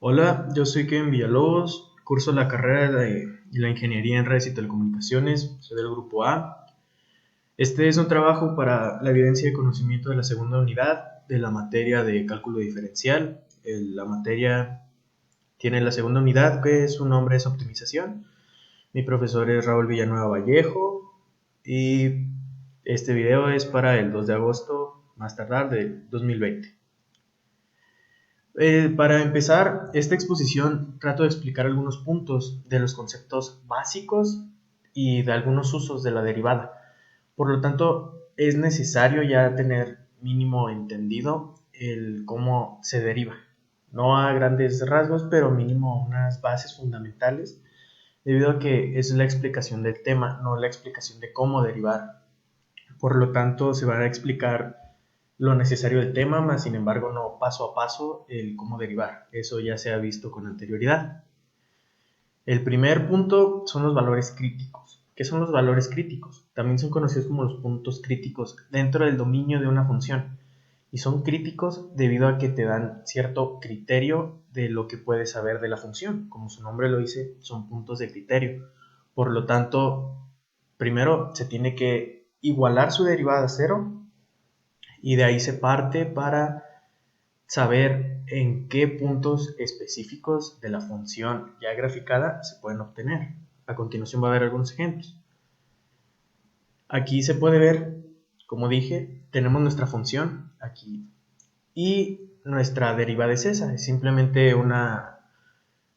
Hola, yo soy Kevin Villalobos, curso la carrera de la Ingeniería en Redes y Telecomunicaciones, soy del grupo A. Este es un trabajo para la evidencia de conocimiento de la segunda unidad de la materia de cálculo diferencial. La materia tiene la segunda unidad, que su nombre es optimización. Mi profesor es Raúl Villanueva Vallejo y este video es para el 2 de agosto, más tardar, de 2020. Para empezar esta exposición trato de explicar algunos puntos de los conceptos básicos y de algunos usos de la derivada. Por lo tanto, es necesario ya tener mínimo entendido el cómo se deriva. No a grandes rasgos, pero mínimo unas bases fundamentales, debido a que es la explicación del tema, no la explicación de cómo derivar. Por lo tanto, se va a explicar lo necesario del tema, más sin embargo no paso a paso el cómo derivar. Eso ya se ha visto con anterioridad. El primer punto son los valores críticos. ¿Qué son los valores críticos? También son conocidos como los puntos críticos dentro del dominio de una función. Y son críticos debido a que te dan cierto criterio de lo que puedes saber de la función. Como su nombre lo dice, son puntos de criterio. Por lo tanto, primero se tiene que igualar su derivada a cero y de ahí se parte para saber en qué puntos específicos de la función ya graficada se pueden obtener. A continuación va a haber algunos ejemplos. Aquí se puede ver, como dije, tenemos nuestra función aquí y nuestra derivada es esa, es simplemente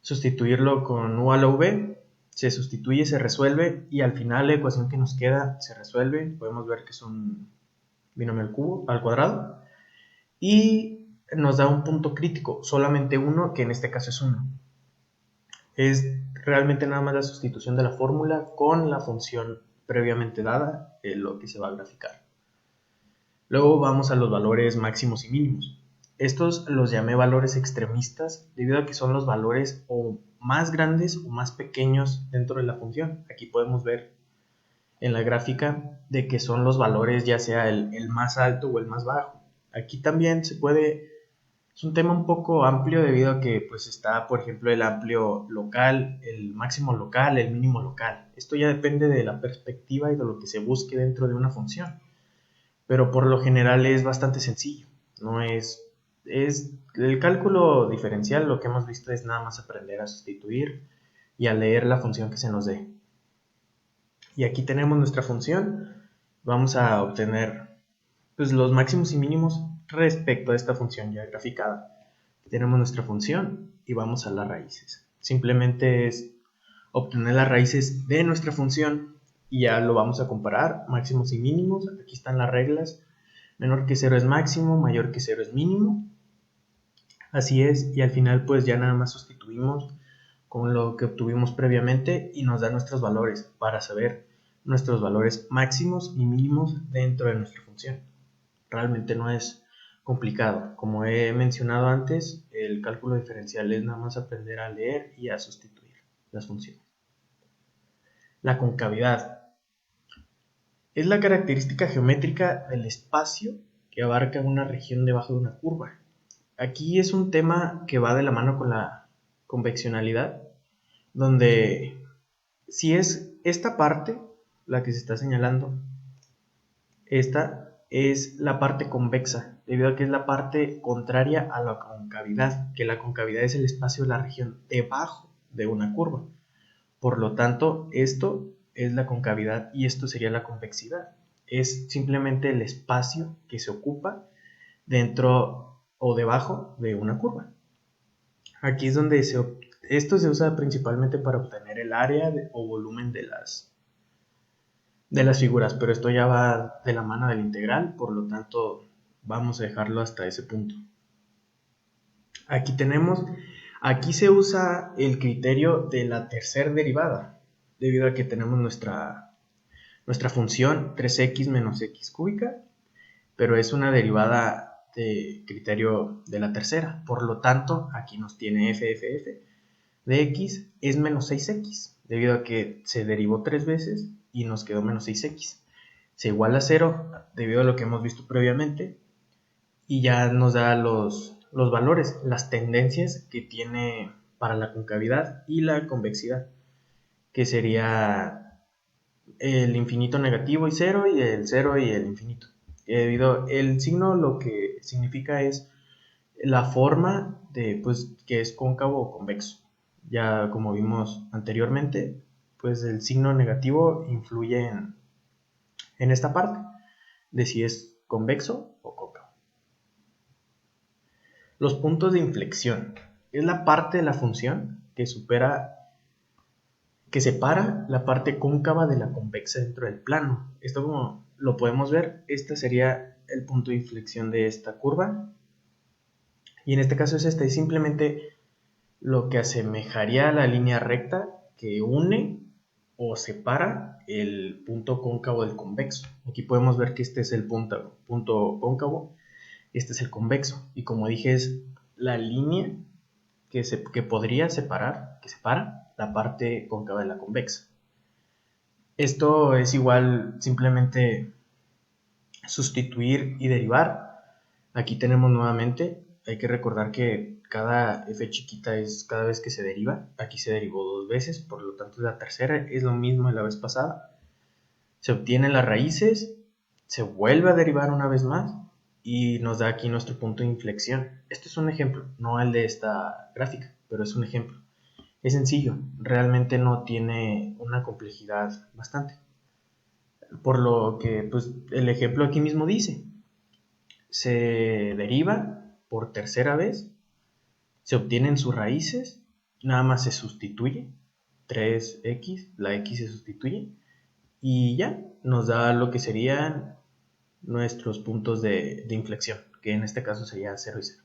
sustituirlo con u a la v, se sustituye, se resuelve y al final la ecuación que nos queda se resuelve. Podemos ver que es un binomio al cuadrado y nos da un punto crítico, solamente uno, que en este caso es 1. Es realmente nada más la sustitución de la fórmula con la función previamente dada, lo que se va a graficar. Luego vamos a los valores máximos y mínimos. Estos los llamé valores extremistas debido a que son los valores o más grandes o más pequeños dentro de la función. Aquí podemos ver en la gráfica de que son los valores ya sea el más alto o el más bajo. Aquí también es un tema un poco amplio debido a que pues está, por ejemplo, el amplio local, el máximo local, el mínimo local. Esto ya depende de la perspectiva y de lo que se busque dentro de una función. Pero por lo general es bastante sencillo. No es el cálculo diferencial, lo que hemos visto es nada más aprender a sustituir y a leer la función que se nos dé. Y aquí tenemos nuestra función. Vamos a obtener pues, los máximos y mínimos respecto a esta función ya graficada. Tenemos nuestra función y vamos a las raíces. Simplemente es obtener las raíces de nuestra función y ya lo vamos a comparar, máximos y mínimos. Aquí están las reglas. Menor que 0 es máximo, mayor que 0 es mínimo. Así es, y al final pues ya nada más sustituimos con lo que obtuvimos previamente y nos da nuestros valores para saber nuestros valores máximos y mínimos dentro de nuestra función. Realmente no es complicado. Como he mencionado antes, el cálculo diferencial es nada más aprender a leer y a sustituir las funciones. La concavidad es la característica geométrica del espacio que abarca una región debajo de una curva. Aquí es un tema que va de la mano con la conveccionalidad, donde si es esta parte la que se está señalando, esta es la parte convexa, debido a que es la parte contraria a la concavidad, que la concavidad es el espacio de la región debajo de una curva. Por lo tanto, esto es la concavidad y esto sería la convexidad. Es simplemente el espacio que se ocupa dentro o debajo de una curva. Aquí es donde esto se usa principalmente para obtener el área o volumen de las figuras, pero esto ya va de la mano del integral, por lo tanto vamos a dejarlo hasta ese punto. Aquí se usa el criterio de la tercera derivada, debido a que tenemos nuestra función 3x menos x cúbica, pero es una derivada de criterio de la tercera, por lo tanto aquí nos tiene f de x es menos 6x, debido a que se derivó 3 veces y nos quedó menos 6x. Se iguala a 0 debido a lo que hemos visto previamente y ya nos da los valores, las tendencias que tiene para la concavidad y la convexidad, que sería el infinito negativo y cero, y el cero y el infinito. Debido el signo lo que significa es la forma de, pues, que es cóncavo o convexo. Ya como vimos anteriormente, pues el signo negativo influye en esta parte de si es convexo o cóncavo. Los puntos de inflexión es la parte de la función que separa la parte cóncava de la convexa dentro del plano. Esto, como lo podemos ver, este sería el punto de inflexión de esta curva, y en este caso es este, simplemente lo que asemejaría a la línea recta que une o separa el punto cóncavo del convexo. Aquí podemos ver que este es el punto cóncavo, este es el convexo, y como dije es la línea que podría separar, que separa la parte cóncava de la convexa. Esto es igual simplemente sustituir y derivar. Aquí tenemos nuevamente, hay que recordar que cada f chiquita es cada vez que se deriva. Aquí se derivó 2 veces, por lo tanto la tercera es lo mismo de la vez pasada. Se obtienen las raíces, se vuelve a derivar una vez más y nos da aquí nuestro punto de inflexión. Este es un ejemplo, no el de esta gráfica, pero es un ejemplo. Es sencillo, realmente no tiene una complejidad bastante. Por lo que pues, el ejemplo aquí mismo dice, se deriva por tercera vez, se obtienen sus raíces, nada más se sustituye, 3x, la x se sustituye, y ya nos da lo que serían nuestros puntos de inflexión, que en este caso sería 0 y 0.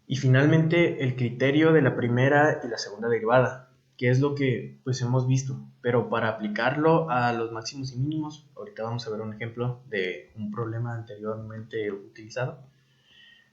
Y finalmente el criterio de la primera y la segunda derivada, que es lo que pues hemos visto, pero para aplicarlo a los máximos y mínimos, ahorita vamos a ver un ejemplo de un problema anteriormente utilizado.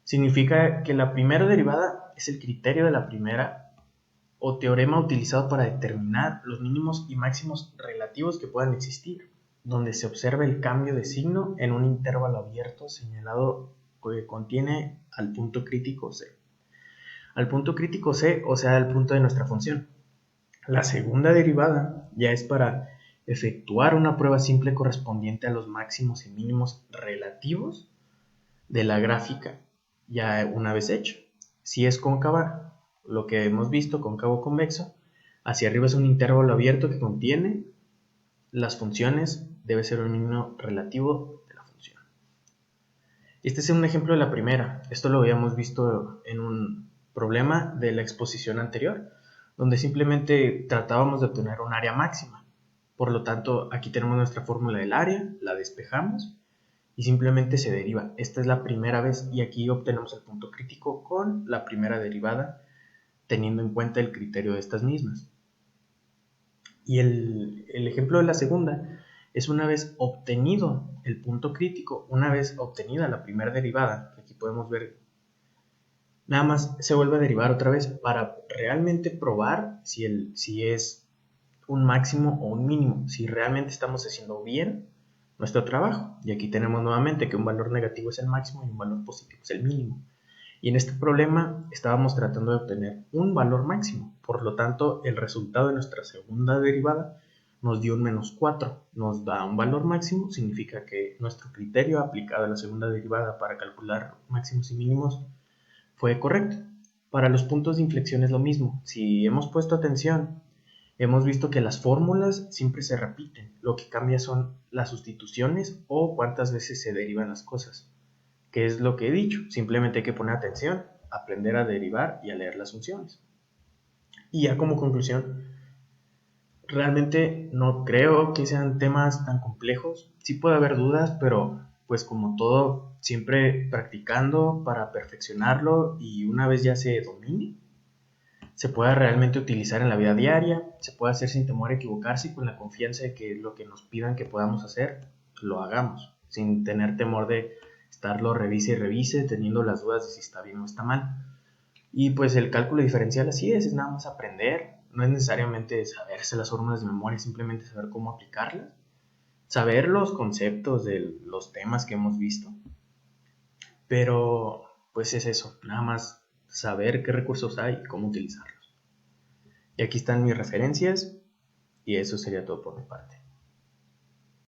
Significa que la primera derivada es el criterio de la primera o teorema utilizado para determinar los mínimos y máximos relativos que puedan existir, donde se observa el cambio de signo en un intervalo abierto señalado que contiene al punto crítico C. Al punto crítico C, o sea, al punto de nuestra función. La segunda derivada ya es para efectuar una prueba simple correspondiente a los máximos y mínimos relativos de la gráfica, ya una vez hecho. Si es cóncava, lo que hemos visto, cóncavo convexo, hacia arriba es un intervalo abierto que contiene las funciones, debe ser un mínimo relativo de la función. Este es un ejemplo de la primera. Esto lo habíamos visto en un problema de la exposición anterior, donde simplemente tratábamos de obtener un área máxima. Por lo tanto, aquí tenemos nuestra fórmula del área, la despejamos y simplemente se deriva. Esta es la primera vez y aquí obtenemos el punto crítico con la primera derivada, teniendo en cuenta el criterio de estas mismas. Y el ejemplo de la segunda es una vez obtenido el punto crítico, una vez obtenida la primera derivada, que aquí podemos ver, nada más se vuelve a derivar otra vez para realmente probar si es un máximo o un mínimo, si realmente estamos haciendo bien nuestro trabajo. Y aquí tenemos nuevamente que un valor negativo es el máximo y un valor positivo es el mínimo. Y en este problema estábamos tratando de obtener un valor máximo. Por lo tanto, el resultado de nuestra segunda derivada nos dio un menos 4. Nos da un valor máximo, significa que nuestro criterio aplicado a la segunda derivada para calcular máximos y mínimos fue correcto. Para los puntos de inflexión es lo mismo. Si hemos puesto atención, hemos visto que las fórmulas siempre se repiten. Lo que cambia son las sustituciones o cuántas veces se derivan las cosas. ¿Qué es lo que he dicho? Simplemente hay que poner atención, aprender a derivar y a leer las funciones. Y ya como conclusión, realmente no creo que sean temas tan complejos. Sí puede haber dudas, pero pues como todo, siempre practicando para perfeccionarlo y una vez ya se domine, se pueda realmente utilizar en la vida diaria, se puede hacer sin temor a equivocarse y con la confianza de que lo que nos pidan que podamos hacer, lo hagamos, sin tener temor de estarlo revise y revise, teniendo las dudas de si está bien o está mal. Y pues el cálculo diferencial así es nada más aprender, no es necesariamente saberse las fórmulas de memoria, simplemente saber cómo aplicarlas, saber los conceptos de los temas que hemos visto Pero pues es eso, nada más saber qué recursos hay y cómo utilizarlos. Y aquí están mis referencias y eso sería todo por mi parte.